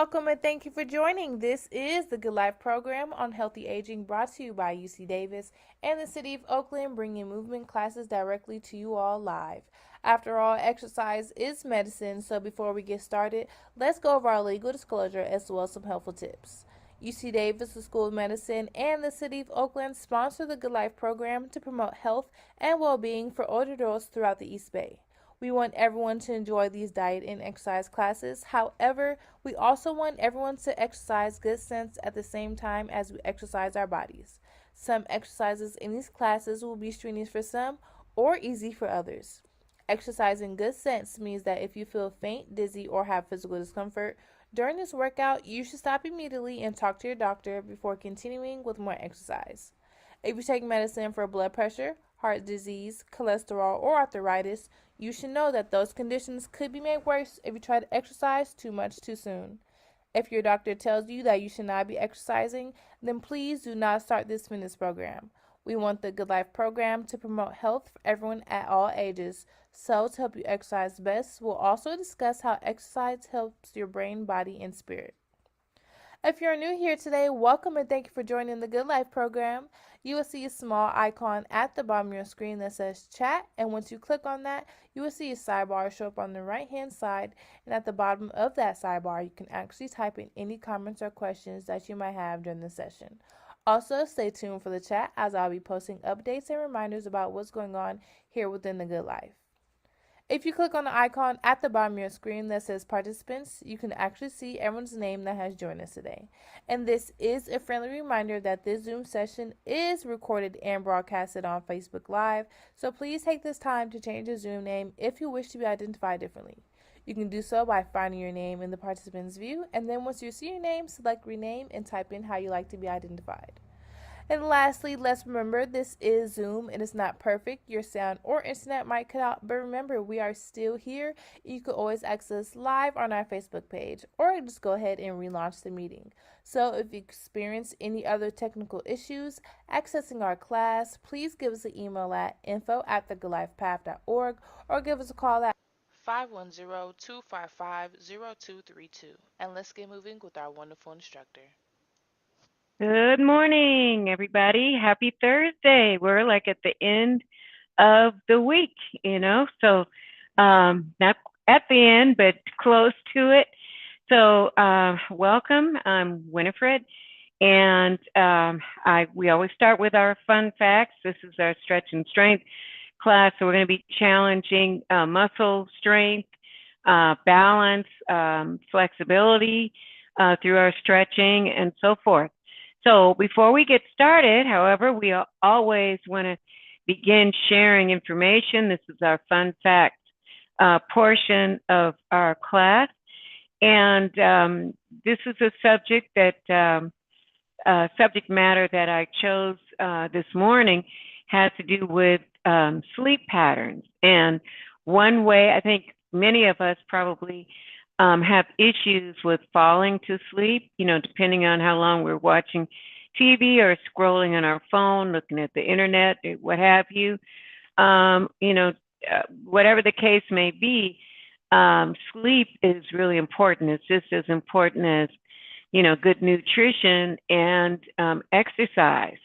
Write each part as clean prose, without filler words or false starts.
welcome and thank you for joining. This is the Good Life program on healthy aging brought to you by UC Davis and the City of Oakland, bringing movement classes directly to you all live. After all, exercise is medicine, so before we get started, let's go over our legal disclosure as well as some helpful tips. UC Davis, the School of Medicine, and the City of Oakland sponsor the Good Life program to promote health and well being for older adults throughout the East Bay. We want everyone to enjoy these diet and exercise classes. However, we also want everyone to exercise good sense at the same time as we exercise our bodies. Some exercises in these classes will be strenuous for some or easy for others. Exercising good sense means that if you feel faint, dizzy, or have physical discomfort during this workout, you should stop immediately and talk to your doctor before continuing with more exercise. If you take medicine for blood pressure, heart disease, cholesterol, or arthritis, you should know that those conditions could be made worse if you try to exercise too much too soon. If your doctor tells you that you should not be exercising, then please do not start this fitness program. We want the Good Life program to promote health for everyone at all ages. So, to help you exercise best, we'll also discuss how exercise helps your brain, body, and spirit. If you're new here today, welcome and thank you for joining the Good Life program. You will see a small icon at the bottom of your screen that says chat, and once you click on that, you will see a sidebar show up on the right hand side, and at the bottom of that sidebar, you can actually type in any comments or questions that you might have during the session. Also, stay tuned for the chat as I'll be posting updates and reminders about what's going on here within the Good Life. If you click on the icon at the bottom of your screen that says participants, you can actually see everyone's name that has joined us today. And this is a friendly reminder that this Zoom session is recorded and broadcasted on Facebook Live, so please take this time to change your Zoom name if you wish to be identified differently. You can do so by finding your name in the participants view, and then once you see your name, select rename and type in how you like to be identified. And lastly, let's remember this is Zoom and it's not perfect. Your sound or internet might cut out, but remember we are still here. You can always access live on our Facebook page or just go ahead and relaunch the meeting. So if you experience any other technical issues accessing our class, please give us an email at info@thegoodlifepath.org or give us a call at 510-255-0232. And let's get moving with our wonderful instructor. Good morning, everybody. Happy Thursday. We're like at the end of the week, so not at the end, but close to it. So welcome. I'm Winifred, and we always start with our fun facts. This is our stretch and strength class, so we're going to be challenging muscle strength, balance, flexibility through our stretching, and so forth. So before we get started, however, we always want to begin sharing information. This is our fun fact portion of our class. And this is a subject matter that I chose this morning has to do with sleep patterns. And one way, I think many of us probably have issues with falling to sleep, depending on how long we're watching TV or scrolling on our phone, looking at the internet, what have you. Whatever the case may be, sleep is really important. It's just as important as, good nutrition and exercise,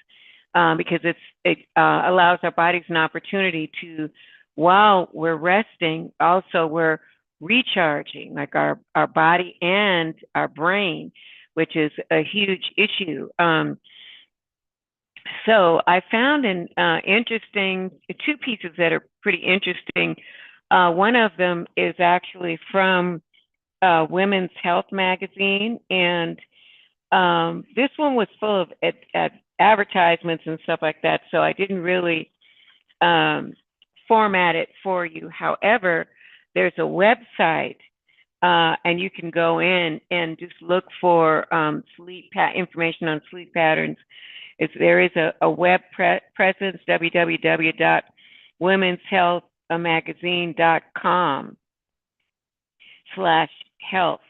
because it allows our bodies an opportunity to, while we're resting, also we're recharging, like our body and our brain, which is a huge issue. So I found an interesting two pieces that are pretty interesting. One of them is actually from Women's Health magazine, and this one was full of advertisements and stuff like that, so I didn't really format it for you. However, there's a website, and you can go in and just look for information on sleep patterns. There is a web presence, www.womenshealthmagazine.com/health.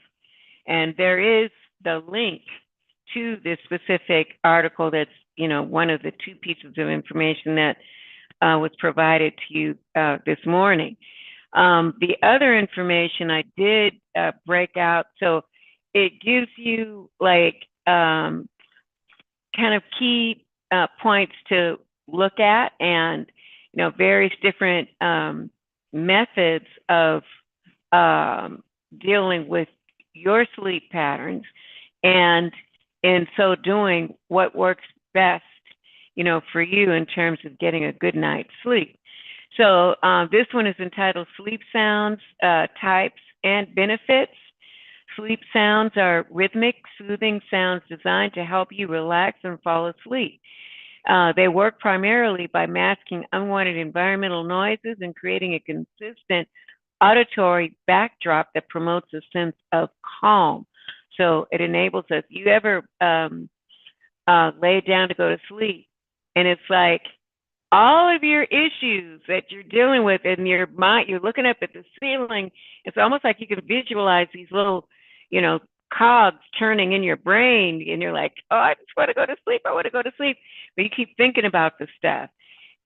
And there is the link to this specific article that's, one of the two pieces of information that was provided to you this morning. The other information I did break out, so it gives you like kind of key points to look at, and various different methods of dealing with your sleep patterns, and in so doing, what works best, for you in terms of getting a good night's sleep. So this one is entitled Sleep Sounds, Types, and Benefits. Sleep sounds are rhythmic, soothing sounds designed to help you relax and fall asleep. They work primarily by masking unwanted environmental noises and creating a consistent auditory backdrop that promotes a sense of calm. So it enables us. You ever lay down to go to sleep, and it's like all of your issues that you're dealing with in your mind, you're looking up at the ceiling. It's almost like you can visualize these little, cogs turning in your brain, and you're like, oh, I just want to go to sleep. I want to go to sleep. But you keep thinking about the stuff.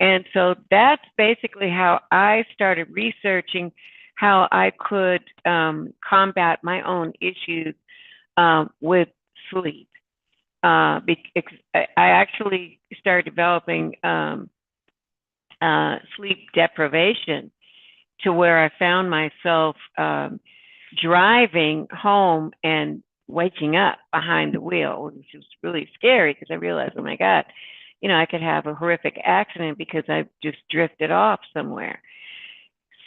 And so that's basically how I started researching how I could combat my own issues with sleep. I actually started developing sleep deprivation, to where I found myself driving home and waking up behind the wheel, which was really scary because I realized, oh my God, I could have a horrific accident because I just drifted off somewhere.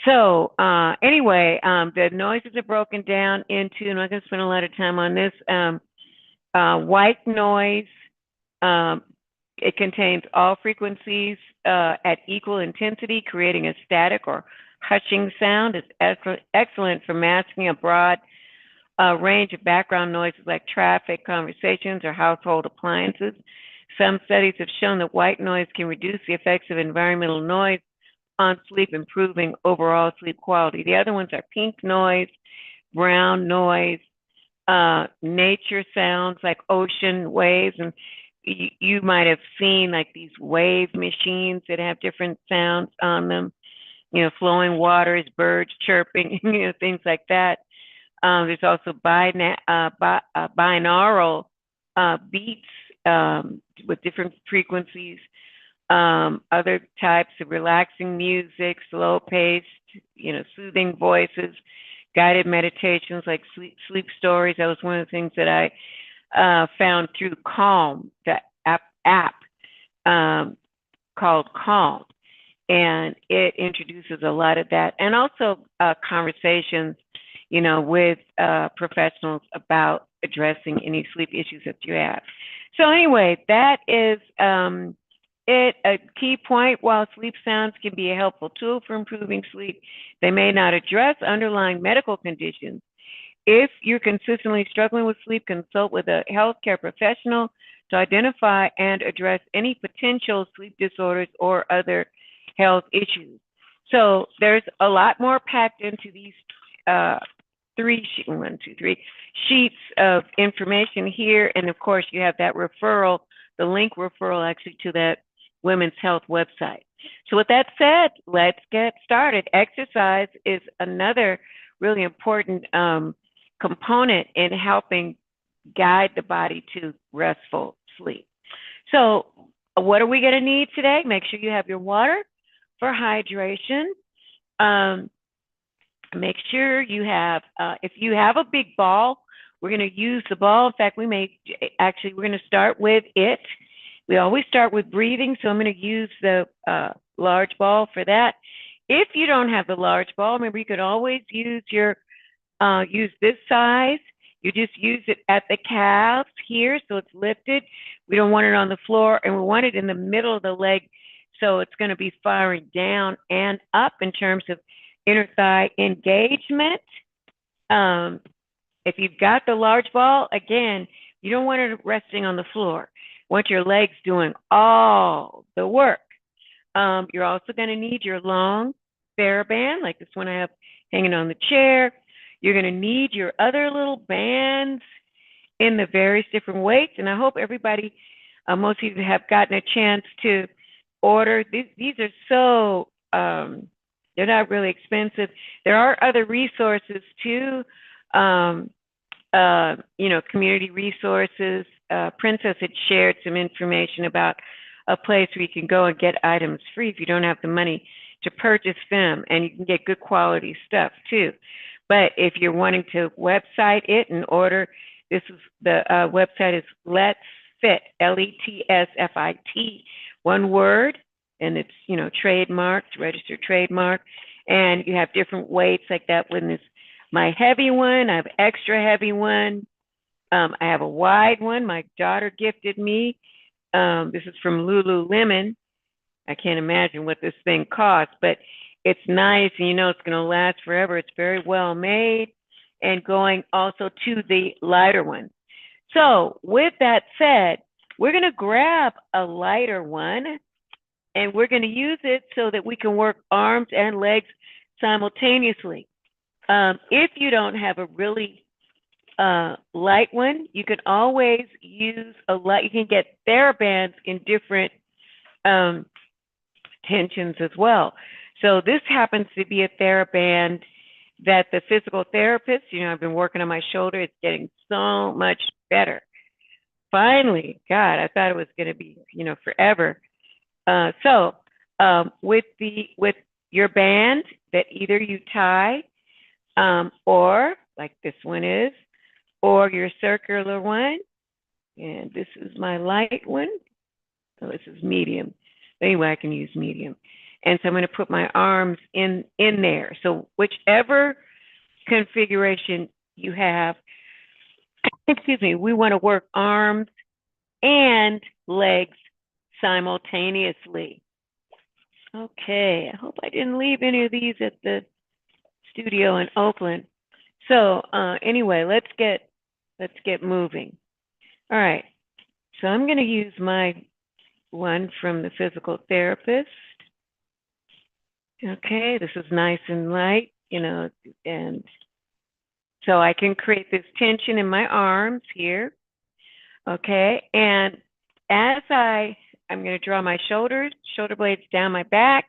So anyway, the noises are broken down into, and I'm not going to spend a lot of time on this, white noise. It contains all frequencies at equal intensity, creating a static or hushing sound. It's excellent for masking a broad range of background noises like traffic, conversations, or household appliances. Some studies have shown that white noise can reduce the effects of environmental noise on sleep, improving overall sleep quality. The other ones are pink noise, brown noise, nature sounds like ocean waves, and you might have seen like these wave machines that have different sounds on them, flowing waters, birds chirping, things like that. There's also binaural beats with different frequencies. Other types of relaxing music, slow paced, soothing voices, guided meditations like sleep stories. That was one of the things that I found through Calm, the app called Calm. And it introduces a lot of that. And also conversations, with professionals about addressing any sleep issues that you have. So anyway, that is a key point. While sleep sounds can be a helpful tool for improving sleep, they may not address underlying medical conditions. If you're consistently struggling with sleep, consult with a healthcare professional to identify and address any potential sleep disorders or other health issues. So there's a lot more packed into these three sheets of information here. And of course, you have that referral, the link referral actually to that Women's Health website. So with that said, let's get started. Exercise is another really important component in helping guide the body to restful sleep. So what are we going to need today? Make sure you have your water for hydration. Make sure you have, if you have a big ball, we're going to use the ball. In fact, we're going to start with it. We always start with breathing, so I'm going to use the large ball for that. If you don't have the large ball, remember you could always use use this size. You just use it at the calves here, so it's lifted. We don't want it on the floor, and we want it in the middle of the leg, so it's going to be firing down and up in terms of inner thigh engagement. If you've got the large ball, again, you don't want it resting on the floor. You want your legs doing all the work. You're also going to need your long TheraBand, like this one I have hanging on the chair. You're going to need your other little bands in the various different weights. And I hope everybody, most of you have gotten a chance to order. These are so, they're not really expensive. There are other resources too. community resources. Princess had shared some information about a place where you can go and get items free if you don't have the money to purchase them, and you can get good quality stuff too. But if you're wanting to website it and order, this is the website is Let's Fit, LETSFIT, one word, and it's trademarked, registered trademark, and you have different weights like that. When this my heavy one, I have extra heavy one. I have a wide one. My daughter gifted me. This is from Lululemon. I can't imagine what this thing costs, but it's nice, and it's going to last forever. It's very well made, and going also to the lighter one. So with that said, we're going to grab a lighter one, and we're going to use it so that we can work arms and legs simultaneously. If you don't have a really light one, you can always use a light. You can get TheraBands in different tensions as well. So this happens to be a TheraBand that the physical therapist, I've been working on my shoulder. It's getting so much better. Finally, God, I thought it was going to be, forever. So with your band that either you tie or like this one is, or your circular one, and this is my light one. Oh, this is medium. Anyway, I can use medium. And so I'm going to put my arms in there. So whichever configuration you have, excuse me, we want to work arms and legs simultaneously. Okay, I hope I didn't leave any of these at the studio in Oakland. So anyway, let's get moving. All right, so I'm going to use my one from the physical therapist. Okay, this is nice and light, and so I can create this tension in my arms here. Okay, and as I'm going to draw my shoulder blades down my back,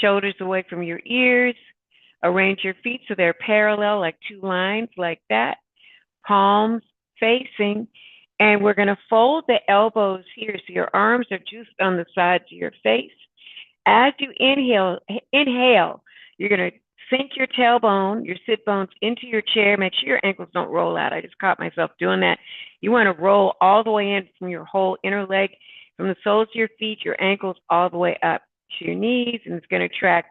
shoulders away from your ears. Arrange your feet so they're parallel, like two lines, like that. Palms facing, and we're going to fold the elbows here so your arms are just on the sides of your face. As you inhale, you're going to sink your tailbone, your sit bones into your chair. Make sure your ankles don't roll out. I just caught myself doing that. You want to roll all the way in from your whole inner leg, from the soles of your feet, your ankles all the way up to your knees, and it's going to track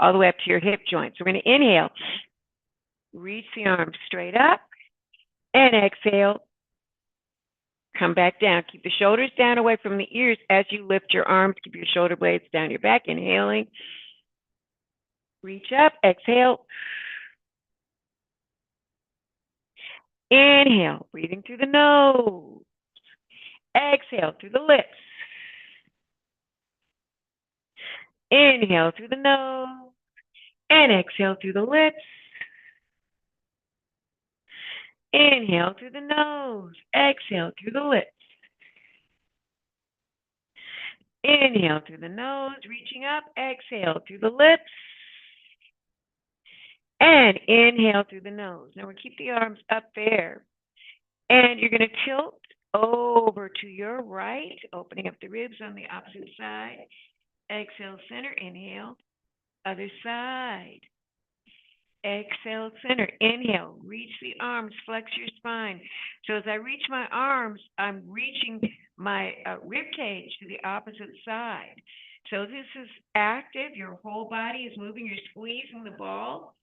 all the way up to your hip joints. So we're going to inhale, reach the arms straight up, and exhale, come back down. Keep the shoulders down away from the ears as you lift your arms. Keep your shoulder blades down your back. Inhaling. Reach up. Exhale. Inhale. Breathing through the nose. Exhale through the lips. Inhale through the nose. And exhale through the lips. Inhale through the nose. Exhale through the lips. Inhale through the nose, reaching up. Exhale through the lips. And inhale through the nose. Now we keep the arms up there. And you're going to tilt over to your right, opening up the ribs on the opposite side. Exhale, center. Inhale. Other side. Exhale, center. Inhale. Reach the arms. Flex your spine. So as I reach my arms, I'm reaching my rib cage to the opposite side. So this is active. Your whole body is moving. You're squeezing the ball,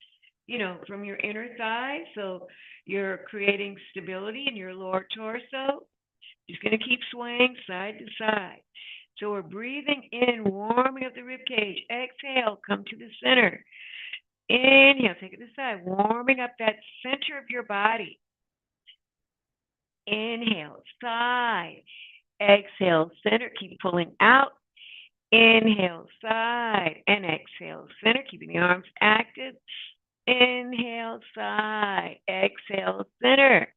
from your inner thigh. So you're creating stability in your lower torso. Just going to keep swaying side to side. So we're breathing in, warming up the rib cage. Exhale, come to the center. Inhale, take it to the side, warming up that center of your body. Inhale, side. Exhale, center. Keep pulling out. Inhale, side. And exhale, center. Keeping the arms active. Inhale, side. Exhale, center.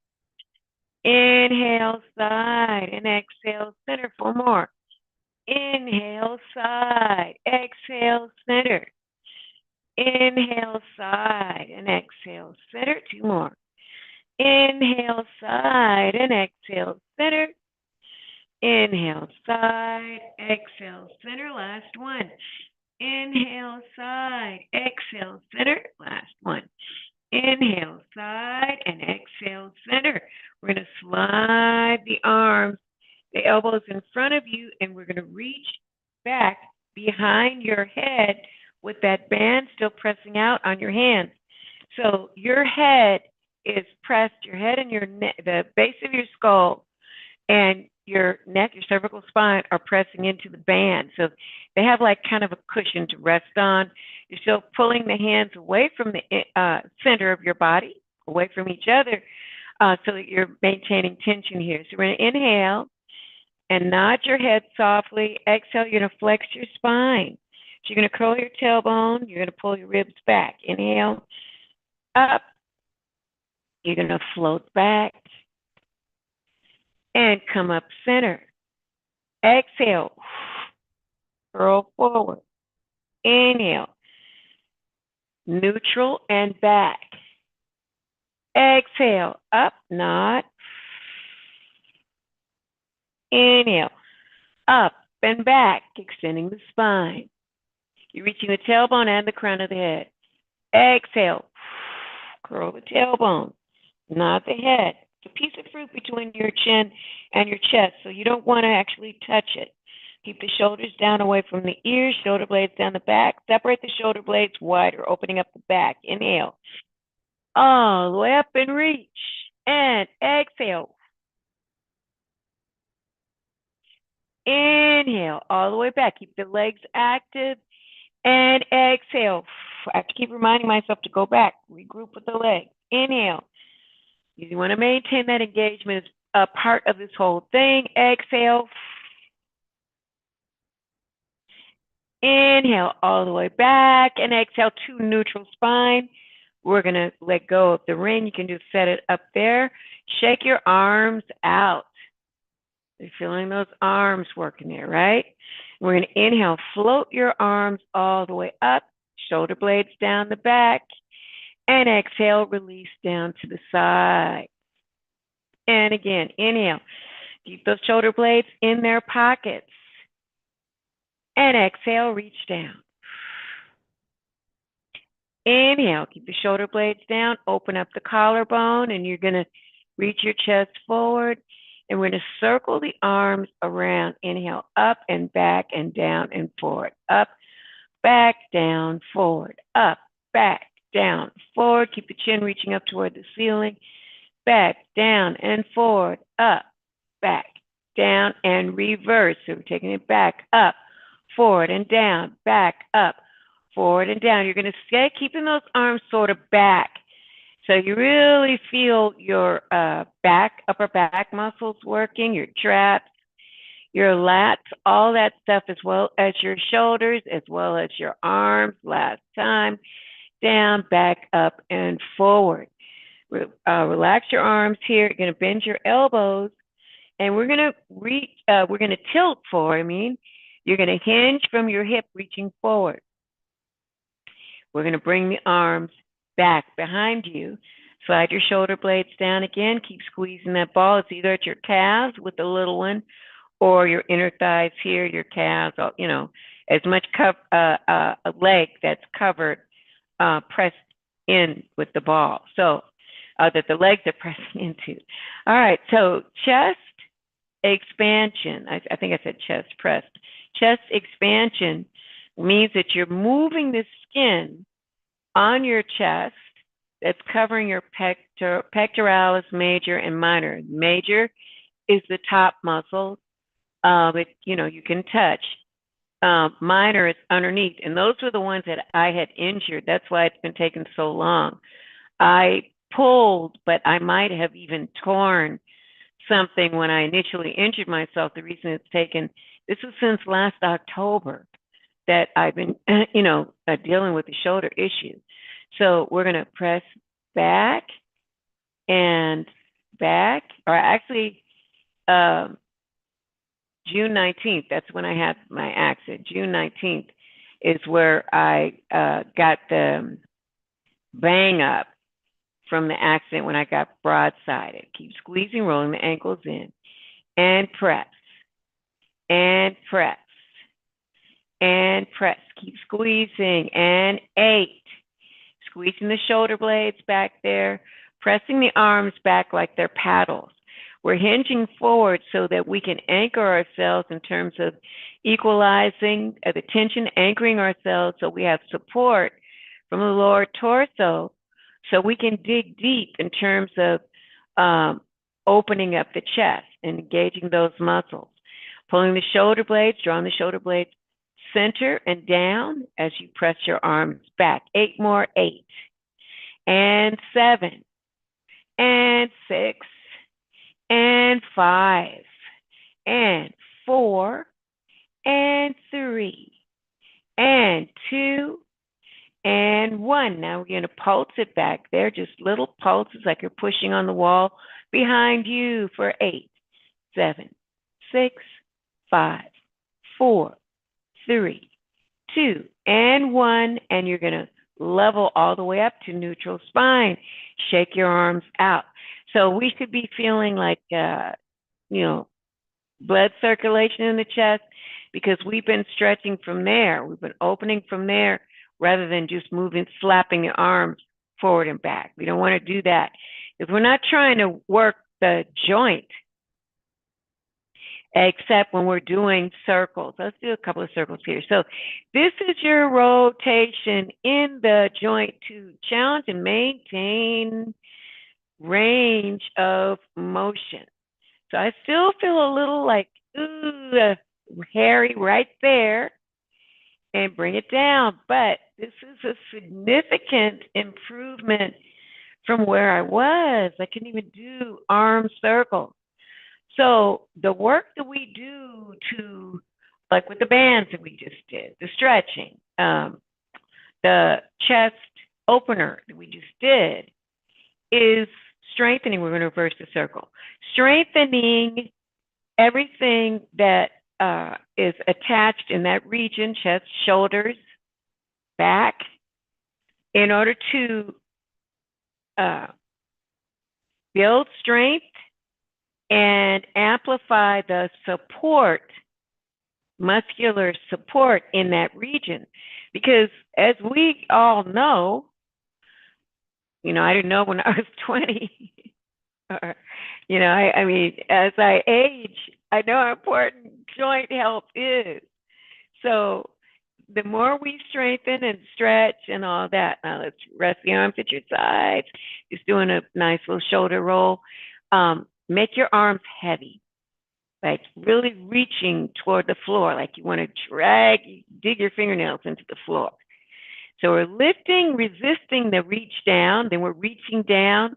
Inhale, side. And exhale, center. 4 more. Inhale, side. Exhale, center. Inhale, side, and exhale, center. Two more. Inhale, side, and exhale, center. Inhale, side, exhale, center. Last one. Inhale, side, exhale, center. Last one. Inhale, side, and exhale, center. We're going to slide the arms, the elbows in front of you, and we're going to reach back behind your head with that band still pressing out on your hands. So your head is pressed, your head and your neck, the base of your skull and your neck, your cervical spine are pressing into the band. So they have like kind of a cushion to rest on. You're still pulling the hands away from the center of your body, away from each other, so that you're maintaining tension here. So we're going to inhale and nod your head softly. Exhale, you're going to flex your spine. So you're going to curl your tailbone. You're going to pull your ribs back. Inhale, up. You're going to float back and come up center. Exhale, curl forward. Inhale, neutral and back. Exhale, up, nod. Inhale, up and back, extending the spine. You're reaching the tailbone and the crown of the head. Exhale, curl the tailbone, nod the head. It's a piece of fruit between your chin and your chest, so you don't want to actually touch it. Keep the shoulders down away from the ears, shoulder blades down the back. Separate the shoulder blades wider, opening up the back. Inhale, all the way up and reach. And exhale. Inhale, all the way back. Keep the legs active. And exhale. I have to keep reminding myself to go back, regroup with the legs. Inhale. You want to maintain that engagement as a part of this whole thing. Exhale. Inhale all the way back and exhale to neutral spine. We're going to let go of the ring. You can just set it up there. Shake your arms out. You're feeling those arms working there, right? We're going to inhale, float your arms all the way up, shoulder blades down the back, and exhale, release down to the side. And again, inhale, keep those shoulder blades in their pockets. And exhale, reach down. Inhale, keep the shoulder blades down, open up the collarbone, and you're going to reach your chest forward. And we're going to circle the arms around. Inhale, up and back and down and forward. Up, back, down, forward. Up, back, down, forward. Keep the chin reaching up toward the ceiling. Back, down, and forward. Up, back, down, and reverse. So we're taking it back, up, forward, and down, back, up, forward, and down. You're going to stay keeping those arms sort of back. So you really feel your back, upper back muscles working, your traps, your lats, all that stuff, as well as your shoulders, as well as your arms. Last time, down, back, up, and forward. Relax your arms here. You're going to bend your elbows, and we're going to tilt forward. You're going to hinge from your hip, reaching forward. We're going to bring the arms back behind you. Slide your shoulder blades down again. Keep squeezing that ball. It's either at your calves with the little one or your inner thighs here, your calves, as much a leg that's covered, pressed in with the ball. So that the legs are pressing into. All right, so chest expansion. I think I said chest pressed. Chest expansion means that you're moving the skin on your chest that's covering your pectoralis major and minor. Major is the top muscle that you can touch. Minor is underneath, and those were the ones that I had injured. That's why it's been taking so long. I pulled, but I might have even torn something when I initially injured myself. The reason it's taken, this was since last October that I've been, dealing with the shoulder issue. So we're going to press back and back, or actually June 19th, that's when I had my accident, June 19th is where I got the bang up from the accident when I got broadsided. Keep squeezing, rolling the ankles in, and press, and press, and press. Keep squeezing, and 8. Squeezing the shoulder blades back there, pressing the arms back like they're paddles. We're hinging forward so that we can anchor ourselves in terms of equalizing the tension, anchoring ourselves so we have support from the lower torso so we can dig deep in terms of opening up the chest and engaging those muscles. Pulling the shoulder blades, drawing the shoulder blades center and down as you press your arms back. 8 more, 8. And 7. And 6. And 5. And 4. And 3. And 2. And 1. Now we're going to pulse it back there, just little pulses like you're pushing on the wall behind you for 8, 7, 6, 5, 4, 3, 2, and 1. And you're going to level all the way up to neutral spine. Shake your arms out. So we should be feeling like, blood circulation in the chest because we've been stretching from there. We've been opening from there rather than just moving, slapping your arms forward and back. We don't want to do that because we're not trying to work the joint except when we're doing circles. Let's do a couple of circles here. So this is your rotation in the joint to challenge and maintain range of motion. So I still feel a little like, ooh, hairy right there, and bring it down. But this is a significant improvement from where I was. I couldn't even do arm circles. So the work that we do to, like with the bands that we just did, the stretching, the chest opener that we just did, is strengthening. We're going to reverse the circle. Strengthening everything that is attached in that region, chest, shoulders, back, in order to build strength and amplify the support, muscular support in that region. Because as we all know, I didn't know when I was 20, or, I mean, as I age, I know how important joint health is. So the more we strengthen and stretch and all that, now let's rest the arms at your sides, just doing a nice little shoulder roll. Make your arms heavy, like really reaching toward the floor, like you want to dig your fingernails into the floor. So we're lifting, resisting the reach down, then we're reaching down.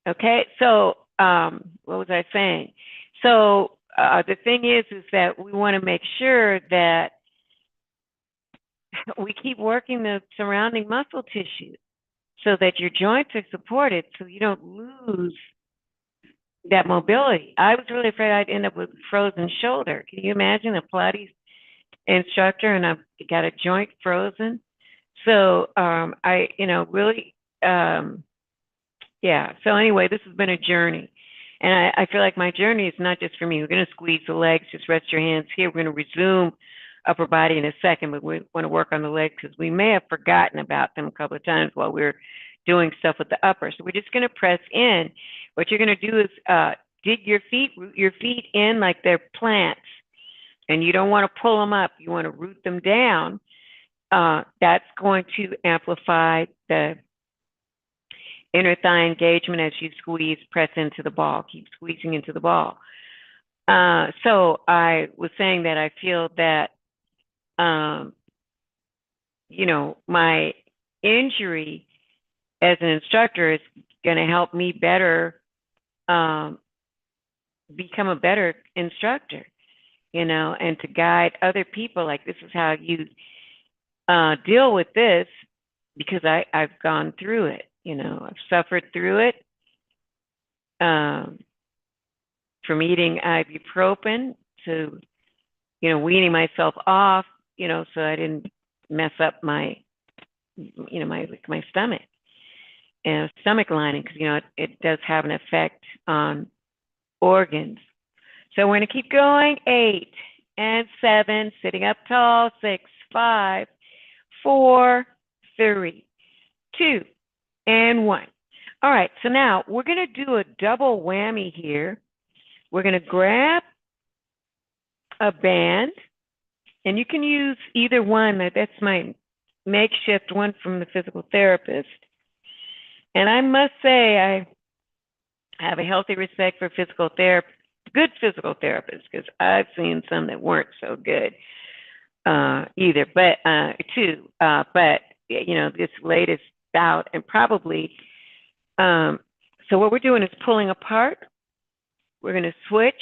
Okay, so what was I saying? So the thing is that we want to make sure that we keep working the surrounding muscle tissue so that your joints are supported so you don't lose that mobility. I was really afraid I'd end up with frozen shoulder. Can you imagine a Pilates instructor and I've got a joint frozen? So I, really, yeah. So anyway, this has been a journey. And I feel like my journey is not just for me. We're going to squeeze the legs, just rest your hands here. We're going to resume upper body in a second, but we want to work on the legs because we may have forgotten about them a couple of times while we're doing stuff with the upper. So we're just going to press in. What you're going to do is dig your feet, root your feet in like they're plants. And you don't want to pull them up. You want to root them down. That's going to amplify the inner thigh engagement as you squeeze, press into the ball, keep squeezing into the ball. So I was saying that I feel that, my injury as an instructor is going to help me better become a better instructor, and to guide other people. Like, this is how you deal with this, because I've gone through it. I've suffered through it, from eating ibuprofen to, weaning myself off, so I didn't mess up my, my stomach and stomach lining, because it does have an effect on organs. So we're going to keep going. 8 and 7, sitting up tall. 6, 5, 4, 3, 2, and 1. All right, so now we're going to do a double whammy here. We're going to grab a band, and you can use either one. That's my makeshift one from the physical therapist. And I must say, I have a healthy respect for physical therapy, good physical therapists, because I've seen some that weren't so good either. But this latest bout, and probably, so what we're doing is pulling apart. We're going to switch,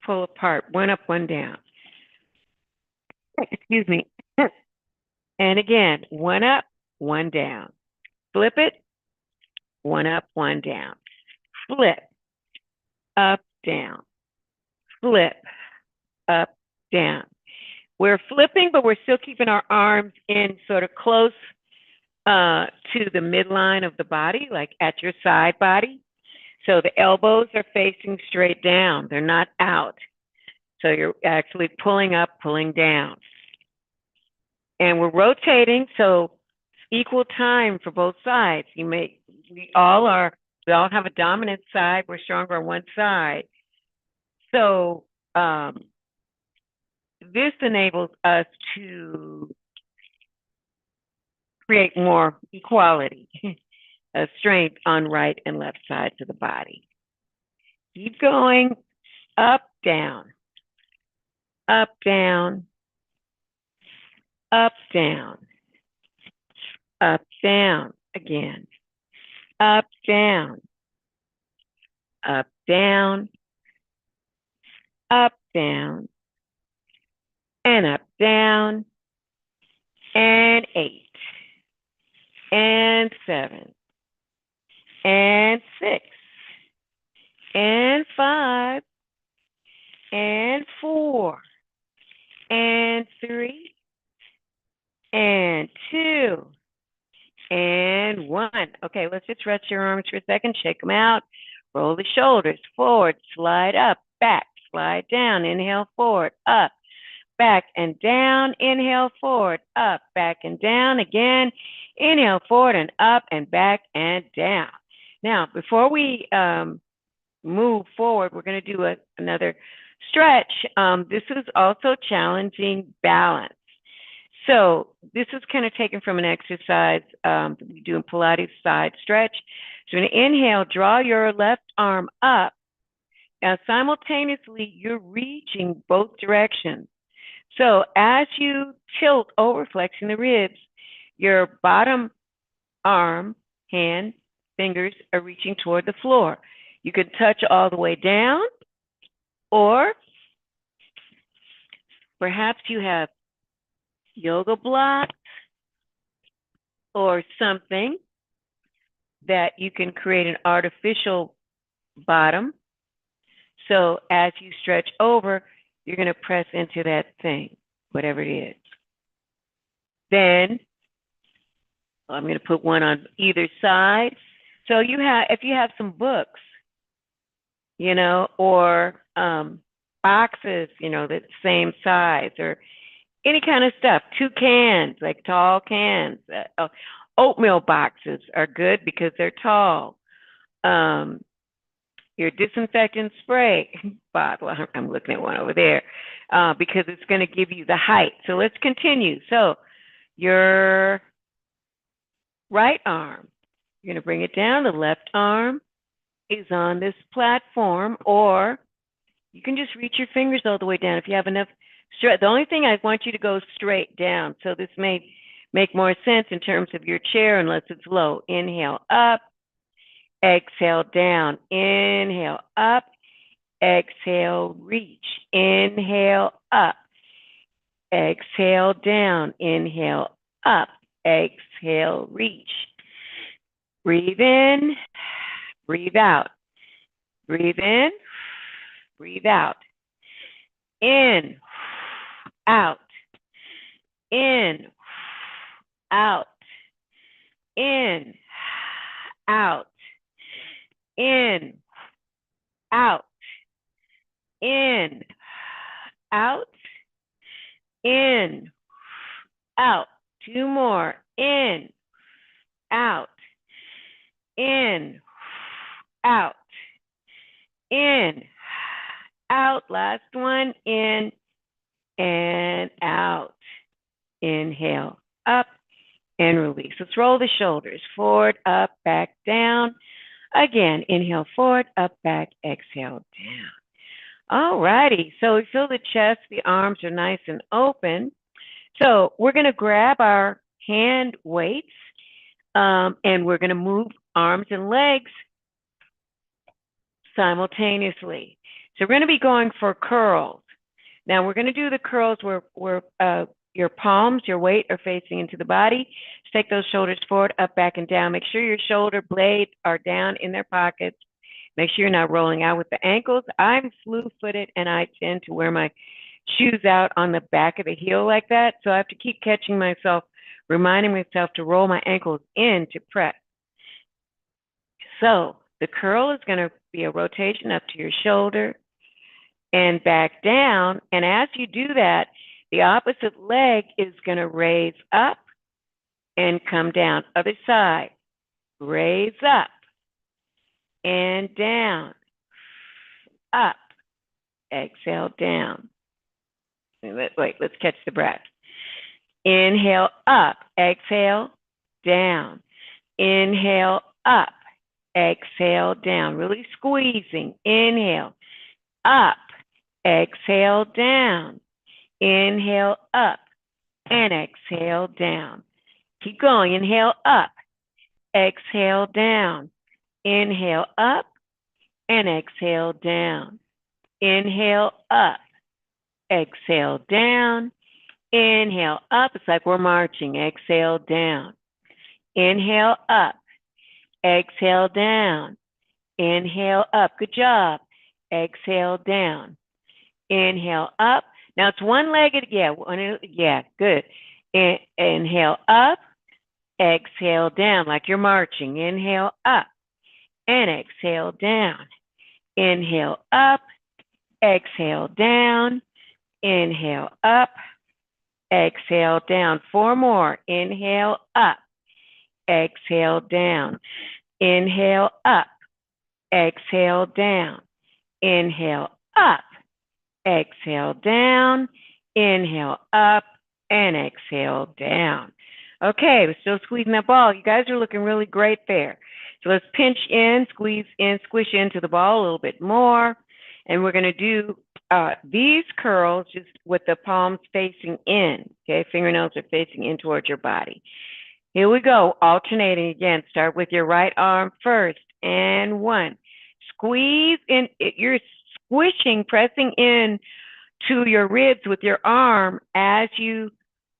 pull apart, one up, one down. Excuse me. And again, one up, one down. Flip it, one up, one down. Flip, up, down. Flip, up, down. We're flipping, but we're still keeping our arms in sort of close to the midline of the body, like at your side body. So the elbows are facing straight down. They're not out. So you're actually pulling up, pulling down. And we're rotating, so equal time for both sides. We all have a dominant side. We're stronger on one side. So this enables us to create more equality, strength on right and left sides of the body. Keep going, up, down, up, down, up, down, up, down again, up, down, up, down, up, down, and up, down, and 8, and 7, and 6, and 5, and 4, and 3, and 2, and 1. Okay, let's just stretch your arms for a second, shake them out, roll the shoulders forward, slide up, back, slide down, inhale forward, up, back and down, inhale forward, up, back and down again, inhale forward and up and back and down. Now, before we move forward, we're going to do another stretch. This is also challenging balance. So this is kind of taken from an exercise that we do in Pilates side stretch. So you're going to inhale, draw your left arm up. Now, simultaneously, you're reaching both directions. So as you tilt over, flexing the ribs, your bottom arm, hand, fingers are reaching toward the floor. You can touch all the way down, or perhaps you have yoga blocks or something that you can create an artificial bottom. So as you stretch over, you're going to press into that thing, whatever it is. Then I'm going to put one on either side. So if you have some books, or boxes, that same size, or any kind of stuff, 2 cans, like tall cans. Oatmeal boxes are good because they're tall. Your disinfectant spray bottle, I'm looking at one over there, because it's going to give you the height. So let's continue. So your right arm, you're going to bring it down. The left arm is on this platform, or you can just reach your fingers all the way down if you have enough strength. The only thing I want you to go straight down. So this may make more sense in terms of your chair unless it's low. Inhale up, exhale down, inhale up, exhale reach, inhale up, exhale down, inhale up, exhale reach. Breathe in, breathe out. Breathe in, breathe out. In, out, in, out, in, out, in, out, in, out, in, out. Two more. In, out, in, out, in, out. Last one. In and out. Inhale, up and release. Let's roll the shoulders. Forward, up, back, down. Again, inhale, forward, up, back, exhale, down. All righty. So we feel the chest, the arms are nice and open. So we're going to grab our hand weights and we're going to move arms and legs simultaneously. So we're going to be going for curls. Now we're going to do the curls where your palms, your weight are facing into the body. Just take those shoulders forward, up, back, and down. Make sure your shoulder blades are down in their pockets. Make sure you're not rolling out with the ankles. I'm flu-footed, and I tend to wear my shoes out on the back of the heel like that. So I have to keep catching myself, reminding myself to roll my ankles in to press. So the curl is going to be a rotation up to your shoulder and back down. And as you do that, the opposite leg is going to raise up and come down. Other side, raise up and down, up, exhale, down. Wait, let's catch the breath. Inhale, up, exhale, down. Inhale, up, exhale, down. Really squeezing. Inhale, up, exhale, down. Inhale, up, and exhale, down. Keep going. Inhale, up, exhale, down. Inhale, up, and exhale, down. Inhale, up, exhale, down. Inhale, up. It's like we're marching. Exhale, down. Inhale, up. Exhale, down. Inhale, up. Good job. Exhale, down. Inhale, up. Now it's one-legged. Yeah, good. Inhale, up. Exhale, down, like you're marching. Inhale, up. And exhale, down. Inhale, up. Exhale, down. Inhale, up. Exhale, down. 4 more. Inhale, up. Exhale, down. Inhale, up. Exhale, down. Inhale, up. Exhale, down. Inhale, up. And exhale, down. Okay, we're still squeezing that ball. You guys are looking really great there. So let's pinch in, squeeze in, squish into the ball a little bit more. And we're going to do these curls just with the palms facing in. Okay, fingernails are facing in towards your body. Here we go, alternating again. Start with your right arm first. And 1. Squeeze in. You're squishing, pressing in to your ribs with your arm as you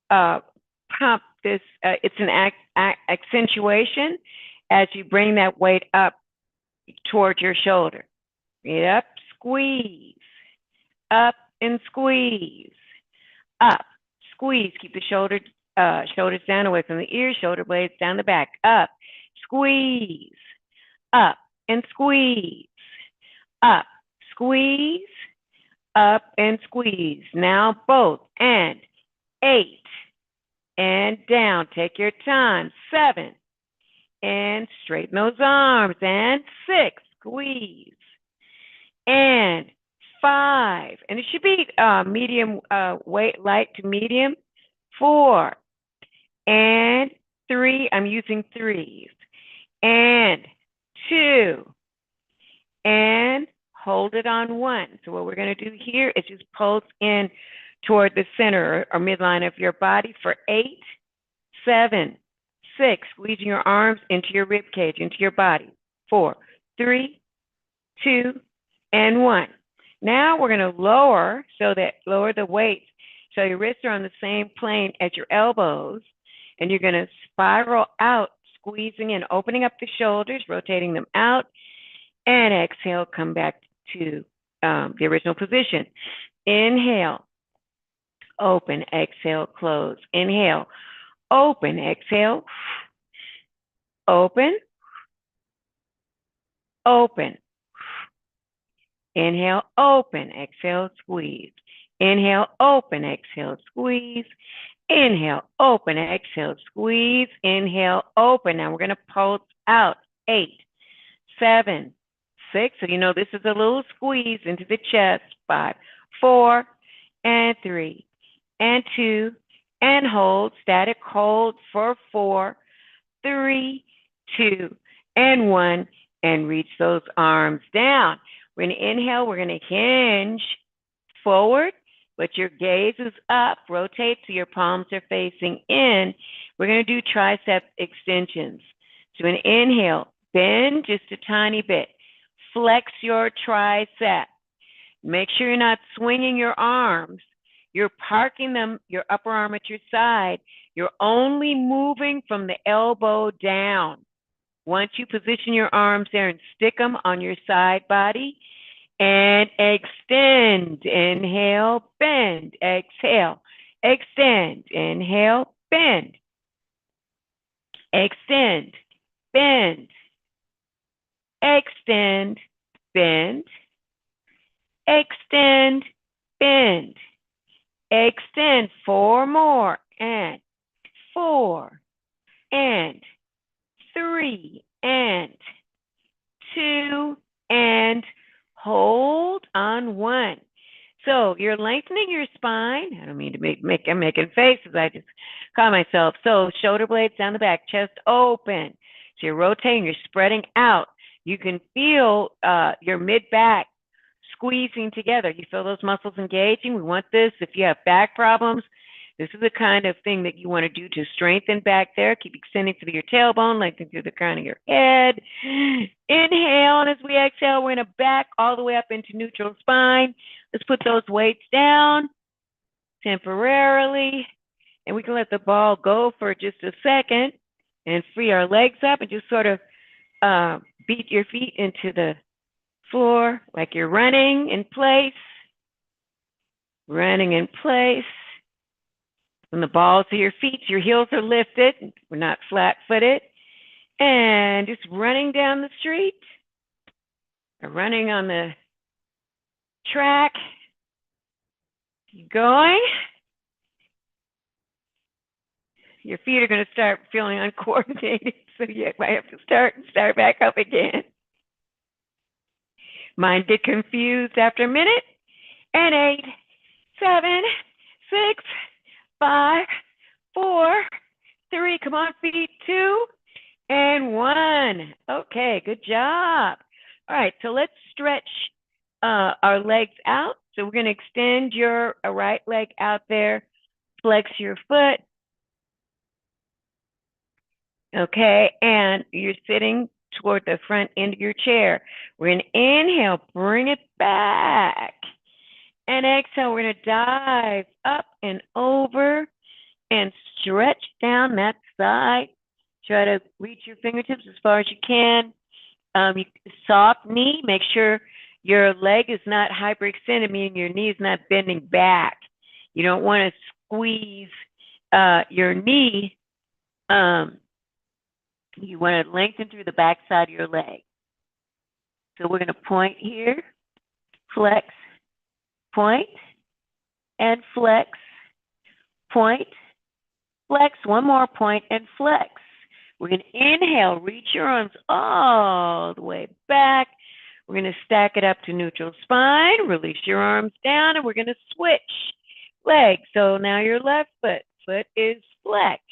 pump this. It's an accentuation as you bring that weight up towards your shoulder. Yep, squeeze. Up and squeeze. Up, squeeze. Keep the shoulders down away from the ears, shoulder blades down the back. Up, squeeze. Up and squeeze. Up, squeeze. Up and squeeze. Now both. And 8. And down. Take your time. 7. And straighten those arms. And 6. Squeeze. And 5. And it should be medium weight, light to medium. 4. And 3. I'm using 3s. And 2. And hold it on 1. So what we're going to do here is just pulse in toward the center or midline of your body for 8, 7, 6. Squeezing your arms into your rib cage, into your body. 4, 3, 2, and 1. Now we're going to lower the weight so your wrists are on the same plane as your elbows, and you're going to spiral out, squeezing in, opening up the shoulders, rotating them out, and exhale, come back to the original position. Inhale, open, exhale, close. Inhale, open, exhale, open, open. Inhale, open, exhale, squeeze. Inhale, open, exhale, squeeze. Inhale, open, exhale, squeeze. Inhale, open. Now we're going to pulse out. 8, 7, 6. So you know this is a little squeeze into the chest. 5, 4, and 3, and 2, and hold. Static hold for 4, 3, 2, and 1, and reach those arms down. We're going to inhale. We're going to hinge forward, but your gaze is up. Rotate so your palms are facing in. We're going to do tricep extensions. So an inhale, bend just a tiny bit. Flex your tricep. Make sure you're not swinging your arms. You're parking them, your upper arm at your side. You're only moving from the elbow down. Once you position your arms there and stick them on your side body, and extend. Inhale, bend. Exhale, extend. Inhale, bend. Extend, bend. Extend, bend. Extend, bend. Extend. 4 more. And 4, and 3, and 2, and hold on 1. So you're lengthening your spine. I don't mean to I'm making faces. I just caught myself. So shoulder blades down the back, chest open. So you're rotating, you're spreading out. You can feel your mid-back squeezing together. You feel those muscles engaging. We want this. If you have back problems, this is the kind of thing that you want to do to strengthen back there. Keep extending through your tailbone, lengthen through the crown of your head. Inhale, and as we exhale, we're going to back all the way up into neutral spine. Let's put those weights down temporarily, and we can let the ball go for just a second and free our legs up and just sort of beat your feet into the floor like you're running in place. Running in place. From the balls of your feet, your heels are lifted. We're not flat-footed. And just running down the street or running on the track. Keep going. Your feet are going to start feeling uncoordinated, so you might have to start back up again. Mind get confused after a minute. And 8, 7, 6, 5, 4, 3, come on, feet, 2, and 1. Okay, good job. All right, so let's stretch our legs out. So we're going to extend your right leg out there, flex your foot. Okay, and you're sitting toward the front end of your chair. We're going to inhale, bring it back. And exhale, we're going to dive up and over and stretch down that side. Try to reach your fingertips as far as you can. Soft knee, make sure your leg is not hyperextended, meaning your knee is not bending back. You don't want to squeeze your knee. You want to lengthen through the back side of your leg. So we're going to point here, flex, point, and flex, point, flex, one more point, and flex. We're going to inhale, reach your arms all the way back. We're going to stack it up to neutral spine, release your arms down, and we're going to switch legs. So now your left foot is flexed.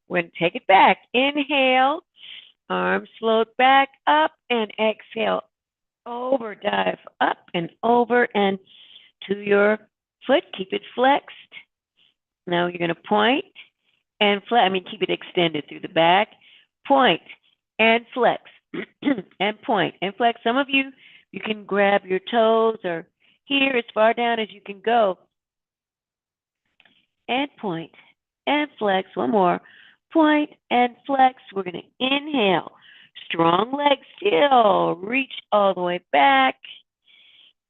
We're going to take it back. Inhale, arms float back up, and exhale, over, dive up and over and to your foot. Keep it flexed. Now you're going to point and flex. Keep it extended through the back. Point and flex and point and flex. Some of you can grab your toes or here as far down as you can go. And point and flex. One more. Point and flex. We're going to inhale. Strong legs still. Reach all the way back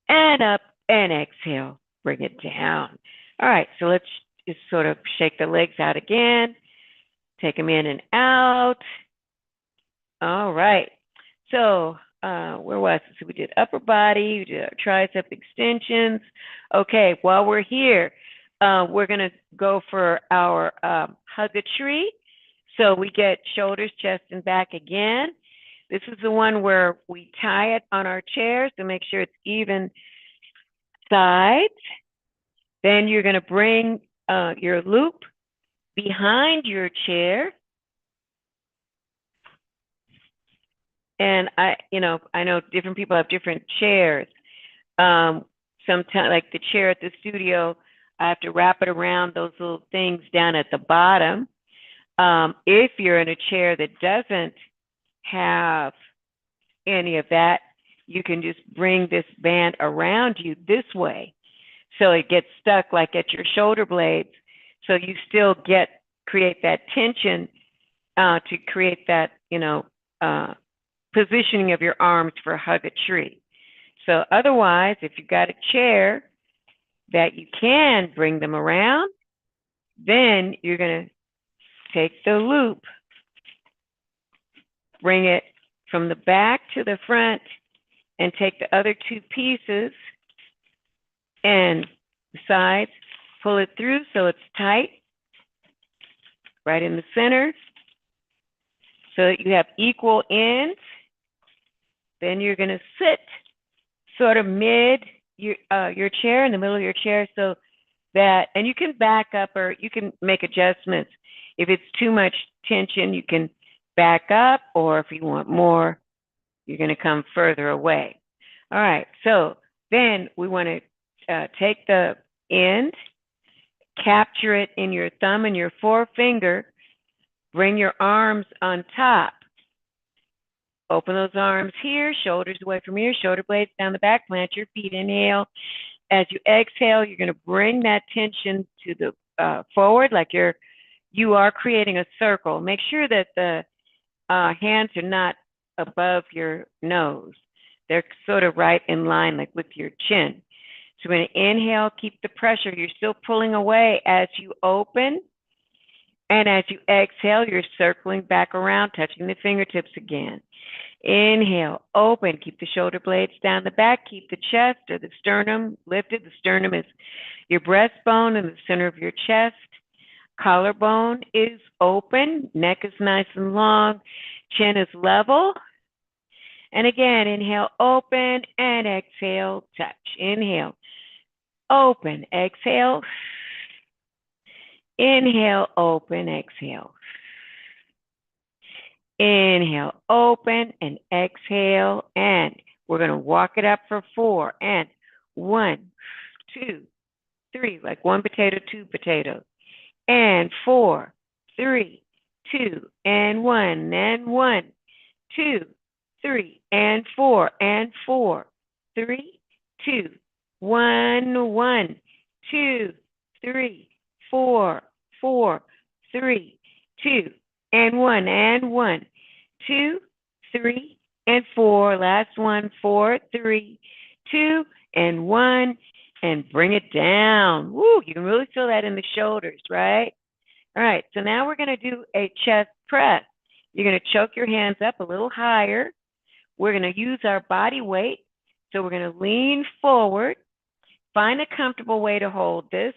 and up and exhale. Bring it down. All right, so let's just sort of shake the legs out again. Take them in and out. All right. So where was it? So we did upper body, we did our tricep extensions. Okay, while we're here, we're going to go for our hug a tree. So we get shoulders, chest, and back again. This is the one where we tie it on our chair to make sure it's even sides. Then you're going to bring your loop behind your chair. And I know different people have different chairs. Sometimes, like the chair at the studio, I have to wrap it around those little things down at the bottom. If you're in a chair that doesn't have any of that, you can just bring this band around you this way. So it gets stuck like at your shoulder blades. So you still create that tension to create that, positioning of your arms for hug a tree. So otherwise, if you've got a chair that you can bring them around, then you're going to take the loop, bring it from the back to the front, and take the other two pieces and the sides, pull it through so it's tight, right in the center, so that you have equal ends. Then you're going to sit sort of mid your chair, in the middle of your chair, so that, and you can back up or you can make adjustments. If it's too much tension, you can back up, or if you want more, you're going to come further away. All right, so then we want to take the end, capture it in your thumb and your forefinger, bring your arms on top. Open those arms here, shoulders away from here, shoulder blades down the back, plant your feet, inhale. As you exhale, you're going to bring that tension to the forward, like you are creating a circle. Make sure that the hands are not above your nose. They're sort of right in line, like with your chin. So we're going to inhale, keep the pressure. You're still pulling away as you open. And as you exhale, you're circling back around, touching the fingertips again. Inhale, open, keep the shoulder blades down the back, keep the chest or the sternum lifted. The sternum is your breastbone in the center of your chest. Collarbone is open, neck is nice and long, chin is level. And again, inhale, open, and exhale, touch. Inhale, open, exhale. Inhale, open, exhale. Inhale, open, and exhale. And we're going to walk it up for 4. And 1, 2, 3, like 1 potato, 2 potatoes. And 4, 3, 2, and 1, and 1, 2, 3, and 4, and 4, 3, 2, 1, 1, 2, 3, 4, 4, 3, 2, and 1, and 1, 2, 3, and 4. Last one, 4, 3, 2, and 1, and bring it down. Woo, you can really feel that in the shoulders, right? All right, so now we're going to do a chest press. You're going to choke your hands up a little higher. We're going to use our body weight. So we're going to lean forward. Find a comfortable way to hold this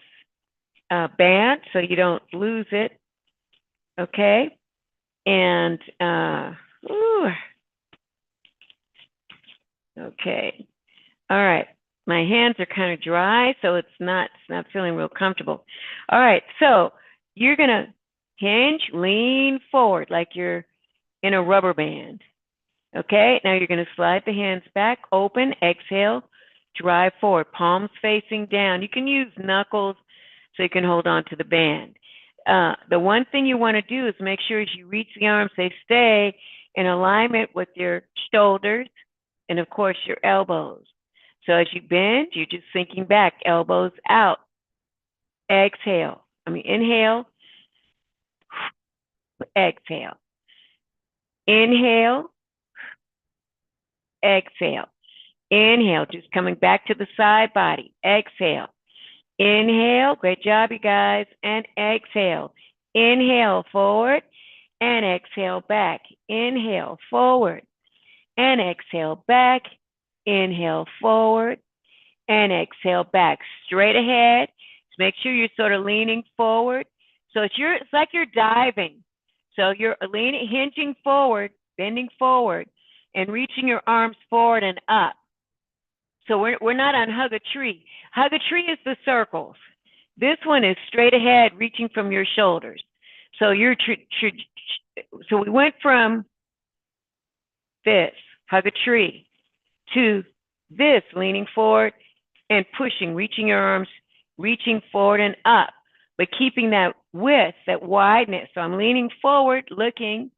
band so you don't lose it. Okay? And, okay. All right. My hands are kind of dry, so it's not feeling real comfortable. All right, so you're going to hinge, lean forward like you're in a rubber band. Okay, now you're going to slide the hands back, open, exhale, drive forward, palms facing down. You can use knuckles so you can hold on to the band. The one thing you want to do is make sure as you reach the arms, they stay in alignment with your shoulders and, of course, your elbows. So as you bend, you're just sinking back, elbows out. Exhale. Inhale. Exhale. Inhale. Exhale. Inhale, just coming back to the side body. Exhale. Inhale. Great job, you guys. And exhale. Inhale forward and exhale back. Inhale forward and exhale back. Inhale forward and exhale back. Straight ahead. Just make sure you're sort of leaning forward. So it's like you're diving. So you're leaning, hinging forward, bending forward, and reaching your arms forward and up. So we're not on hug a tree. Hug a tree is the circles. This one is straight ahead, reaching from your shoulders. So so we went from this, hug a tree, to this, leaning forward and pushing, reaching your arms, reaching forward and up, but keeping that width, that wideness. So I'm leaning forward, looking,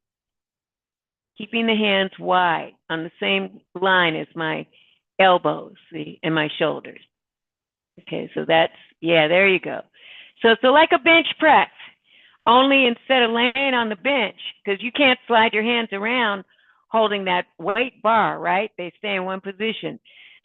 keeping the hands wide on the same line as my elbows, see, and my shoulders. Okay, so that's, yeah, there you go. So like a bench press, only instead of laying on the bench, because you can't slide your hands around holding that weight bar, right? They stay in one position.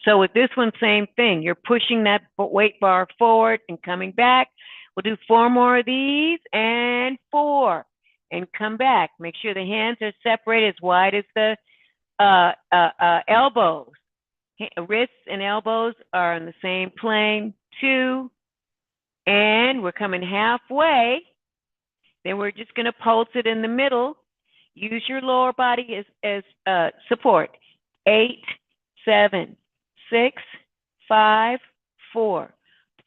So with this one, same thing. You're pushing that weight bar forward and coming back. We'll do 4 more of these, and 4, and come back. Make sure the hands are separated as wide as the elbows. Wrists and elbows are on the same plane. 2, and we're coming halfway. Then we're just going to pulse it in the middle. Use your lower body as support. 8, 7, 6, 5, 4,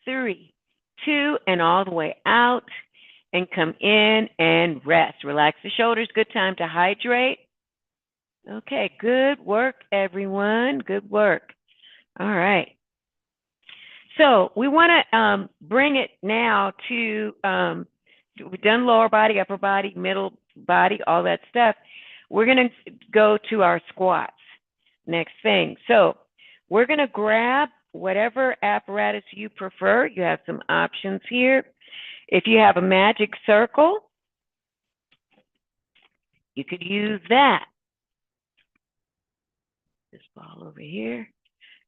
3, 2, and all the way out, and come in and rest. Relax the shoulders. Good time to hydrate. Okay, good work, everyone. Good work. All right. So we want to bring it now to, we've done lower body, upper body, middle body, all that stuff. We're going to go to our squats. Next thing. So we're going to grab whatever apparatus you prefer. You have some options here. If you have a magic circle, you could use that. This ball over here.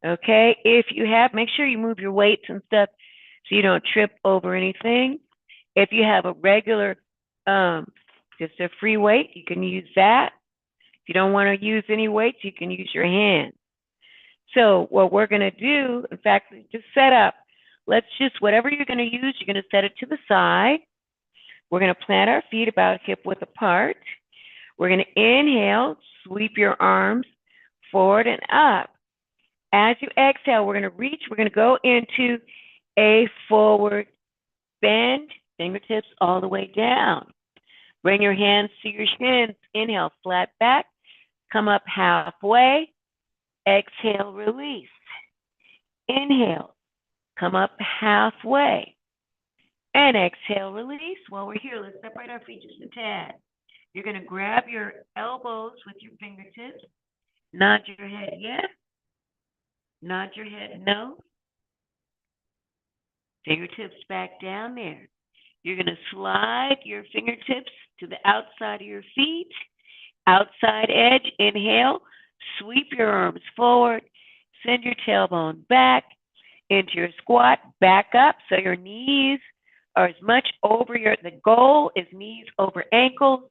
Okay, if you have, make sure you move your weights and stuff so you don't trip over anything. If you have a regular, just a free weight, you can use that. If you don't want to use any weights, you can use your hands. So what we're going to do, in fact, just set up. Let's just, whatever you're going to use, you're going to set it to the side. We're going to plant our feet about hip width apart. We're going to inhale, sweep your arms forward and up. As you exhale, we're going to reach, we're going to go into a forward bend, fingertips all the way down. Bring your hands to your shins. Inhale, flat back. Come up halfway. Exhale, release. Inhale, come up halfway. And exhale, release. While we're here, let's separate our feet just a tad. You're going to grab your elbows with your fingertips. Nod your head yes. Nod your head no. Fingertips back down there. You're going to slide your fingertips to the outside of your feet. Outside edge, inhale. Sweep your arms forward. Send your tailbone back into your squat. Back up so your knees are as much over the goal is knees over ankles.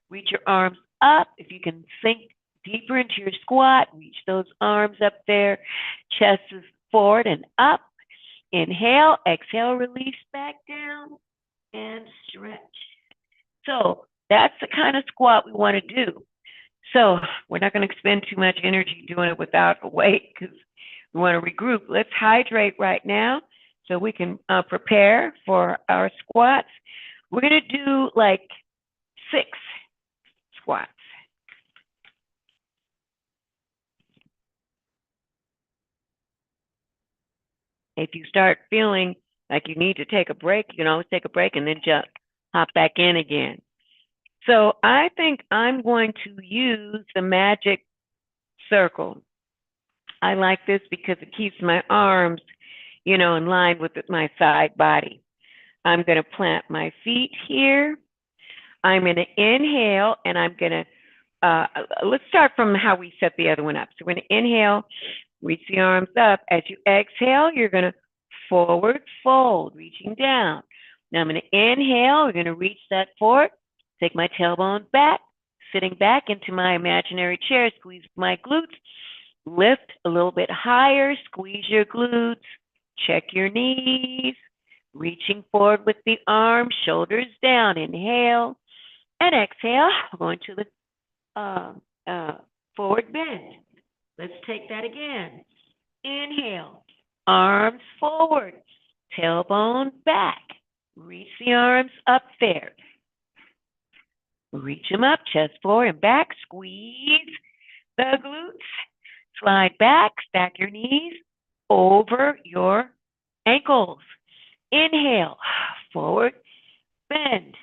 Reach your arms up. If you can sink deeper into your squat, reach those arms up there. Chest is forward and up. Inhale, exhale, release back down and stretch. So that's the kind of squat we want to do. So we're not going to expend too much energy doing it without a weight because we want to regroup. Let's hydrate right now so we can prepare for our squats. We're going to do like 6 squats. If you start feeling like you need to take a break, you can always take a break and then just hop back in again. So I think I'm going to use the magic circle. I like this because it keeps my arms, in line with my side body. I'm going to plant my feet here. I'm going to inhale, and I'm going to, let's start from how we set the other one up. So we're going to inhale, reach the arms up. As you exhale, you're going to forward fold, reaching down. Now I'm going to inhale. We're going to reach that forward. Take my tailbone back, sitting back into my imaginary chair. Squeeze my glutes. Lift a little bit higher. Squeeze your glutes. Check your knees. Reaching forward with the arms, shoulders down. Inhale and exhale. We're going to the forward bend. Let's take that again. Inhale, arms forward, tailbone back. Reach the arms up there. Reach them up, chest forward and back. Squeeze the glutes. Slide back, stack your knees over your ankles. Inhale, forward, bend.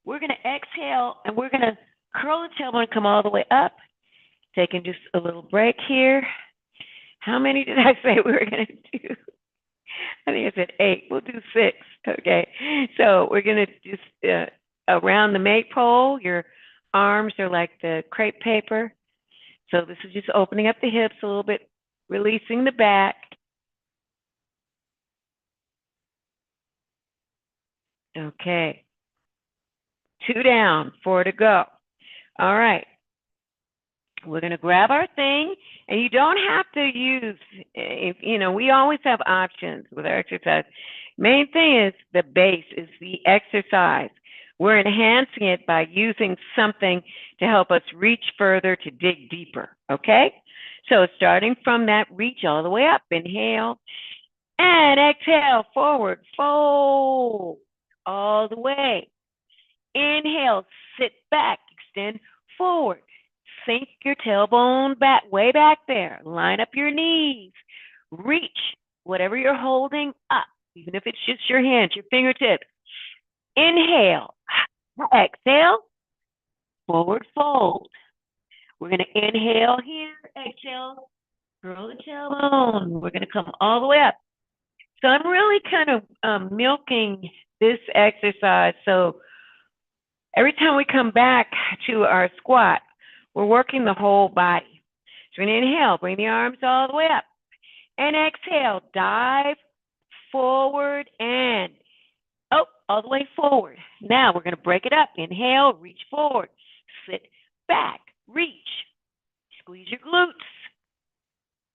We're going to exhale and we're going to curl the tailbone and come all the way up. Taking just a little break here. How many did I say we were going to do? I think I said 8. We'll do 6. Okay. So we're going to just around the maypole. Your arms are like the crepe paper. So this is just opening up the hips a little bit, releasing the back. Okay. 2 down, 4 to go. All right. We're going to grab our thing, and you don't have to use, we always have options with our exercise. Main thing is the base, is the exercise. We're enhancing it by using something to help us reach further, to dig deeper, okay? So starting from that reach all the way up, inhale, and exhale, forward, fold, all the way. Inhale, sit back, extend forward. Sink your tailbone back, way back there. Line up your knees. Reach whatever you're holding up, even if it's just your hands, your fingertips. Inhale. Exhale. Forward fold. We're going to inhale here. Exhale. Curl the tailbone. We're going to come all the way up. So I'm really kind of milking this exercise. So every time we come back to our squat, we're working the whole body. So we're going to inhale, bring the arms all the way up. And exhale, dive forward and all the way forward. Now we're going to break it up. Inhale, reach forward. Sit back, reach. Squeeze your glutes.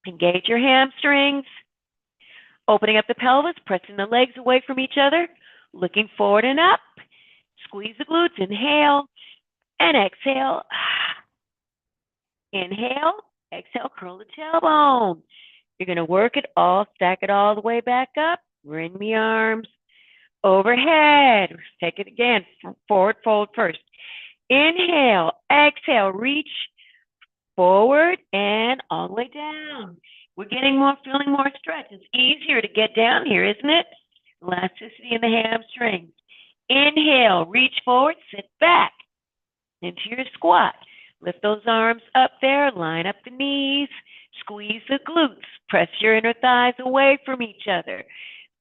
Engage your hamstrings. Opening up the pelvis, pressing the legs away from each other. Looking forward and up. Squeeze the glutes. Inhale and exhale. Inhale, exhale, curl the tailbone. You're going to work it all, stack it all the way back up. Bring the arms overhead. Take it again. Forward fold first. Inhale, exhale, reach forward and all the way down. We're feeling more stretch. It's easier to get down here, isn't it? Elasticity in the hamstrings. Inhale, reach forward, sit back into your squat. Lift those arms up there, line up the knees, squeeze the glutes, press your inner thighs away from each other.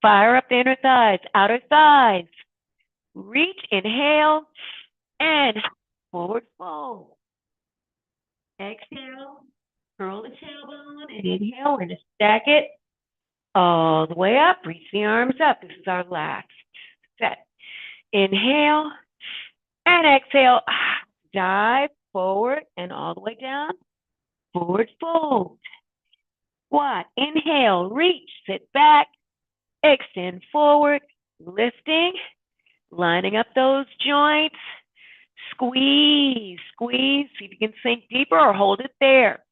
Fire up the inner thighs, outer thighs. Reach, inhale, and forward fold. Exhale, curl the tailbone, and inhale, we're going to stack it all the way up. Reach the arms up. This is our last set. Inhale, and exhale, dive forward and all the way down. Forward fold. Squat. Inhale, reach, sit back, extend forward, lifting, lining up those joints. Squeeze, squeeze. See if you can sink deeper or hold it there.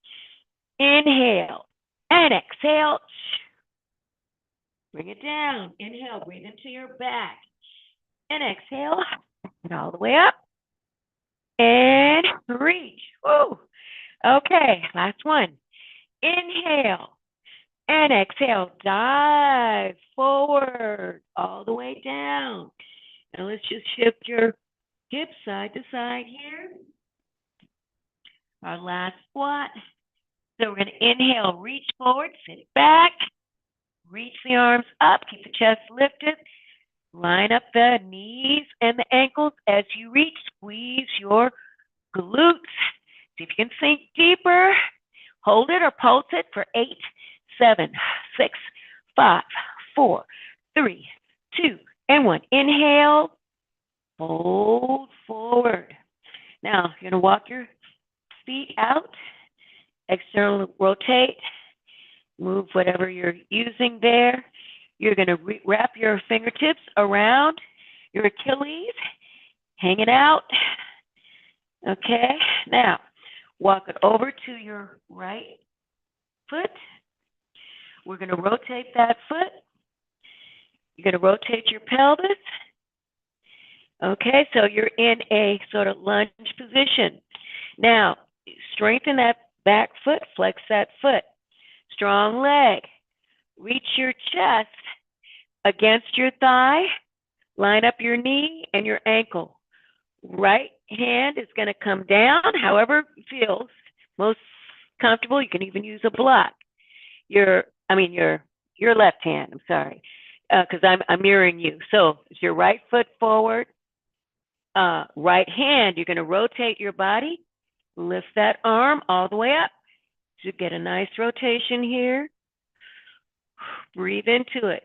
Inhale and exhale. Bring it down. Inhale, breathe into your back. And exhale, and all the way up. And reach. Woo. Okay, last one. Inhale and exhale. Dive forward all the way down. Now let's just shift your hips side to side here. Our last squat. So we're going to inhale, reach forward, sit back. Reach the arms up. Keep the chest lifted. Line up the knees and the ankles as you reach. Squeeze your glutes. See if you can sink deeper. Hold it or pulse it for 8, 7, 6, 5, 4, 3, 2, and 1. Inhale, fold forward. Now, you're going to walk your feet out, external rotate, move whatever you're using there. You're going to wrap your fingertips around your Achilles, hang it out. Okay, now walk it over to your right foot. We're going to rotate that foot. You're going to rotate your pelvis. Okay, so you're in a sort of lunge position. Now, strengthen that back foot, flex that foot. Strong leg. Reach your chest against your thigh. Line up your knee and your ankle. Right hand is going to come down, however it feels most comfortable. You can even use a block. Your left hand, I'm sorry, because I'm mirroring you. So it's your right foot forward, right hand, you're going to rotate your body, lift that arm all the way up to get a nice rotation here. Breathe into it.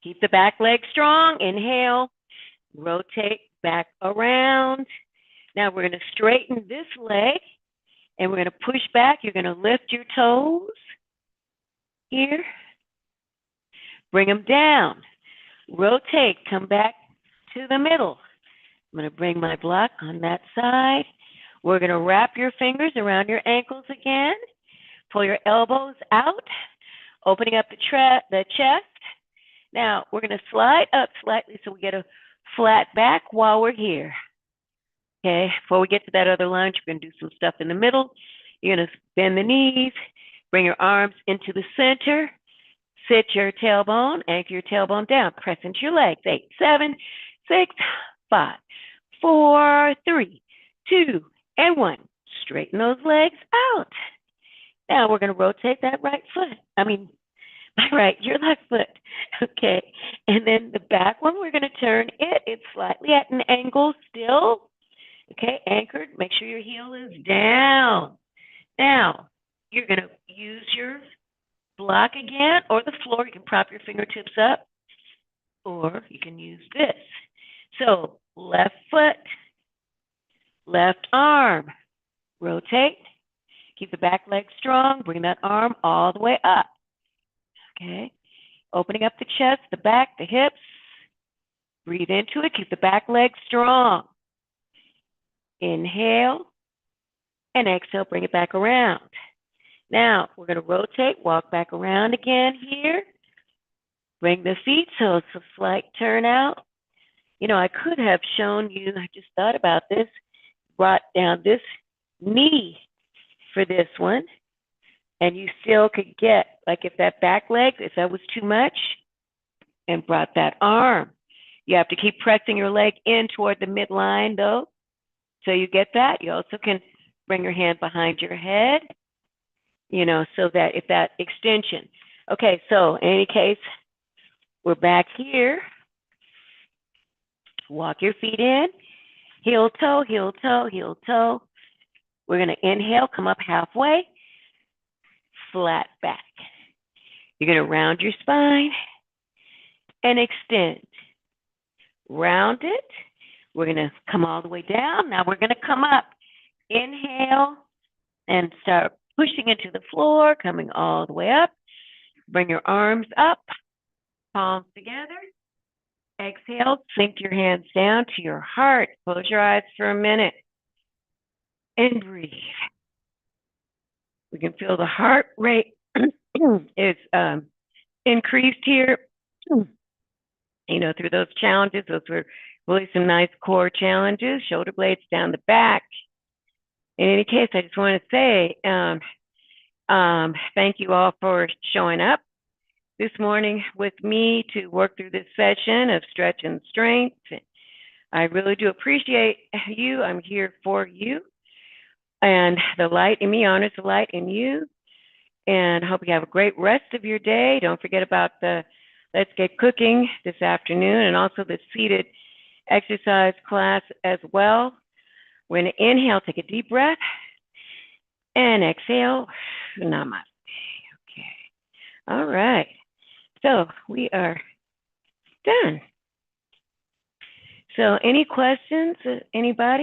Keep the back leg strong. Inhale, rotate back around. Now we're going to straighten this leg and we're going to push back. You're going to lift your toes here. Bring them down. Rotate, come back to the middle. I'm going to bring my block on that side. We're going to wrap your fingers around your ankles again. Pull your elbows out, opening up the chest. Now, we're going to slide up slightly so we get a flat back while we're here. Okay, before we get to that other lunge, we're going to do some stuff in the middle. You're going to bend the knees, bring your arms into the center, sit your tailbone, anchor your tailbone down, press into your legs. 8, 7, 6, 5, 4, 3, 2, and 1. Straighten those legs out. Now we're going to rotate that your left foot. Okay, and then the back one, we're going to turn it. It's slightly at an angle still. Okay, anchored. Make sure your heel is down. Now, you're going to use your block again or the floor. You can prop your fingertips up or you can use this. So, left foot, left arm, rotate. Keep the back leg strong. Bring that arm all the way up. Okay, opening up the chest, the back, the hips. Breathe into it. Keep the back leg strong. Inhale and exhale, bring it back around. Now, we're going to rotate, walk back around again here. Bring the feet so it's a slight turn out. You know, I could have shown you, I just thought about this, brought down this knee for this one, and you still could get, like if that back leg, if that was too much, and brought that arm. You have to keep pressing your leg in toward the midline though. So you get that. You also can bring your hand behind your head, you know, so that if that extension. Okay, so in any case, we're back here. Walk your feet in, heel toe, heel toe, heel toe. We're going to inhale, come up halfway, flat back. You're going to round your spine and extend. Round it. We're going to come all the way down. Now we're going to come up. Inhale and start pushing into the floor, coming all the way up. Bring your arms up, palms together. Exhale, sink your hands down to your heart. Close your eyes for a minute and breathe. We can feel the heart rate is increased here. You know, through those challenges, those were really some nice core challenges. Shoulder blades down the back. In any case, I just want to say thank you all for showing up this morning with me to work through this session of stretch and strength. I really do appreciate you. I'm here for you. And the light in me honors the light in you. And I hope you have a great rest of your day. Don't forget about the Let's Get Cooking this afternoon and also the seated exercise class as well. We're going to inhale, take a deep breath, and exhale, namaste. Okay. All right. So we are done. So any questions? Anybody?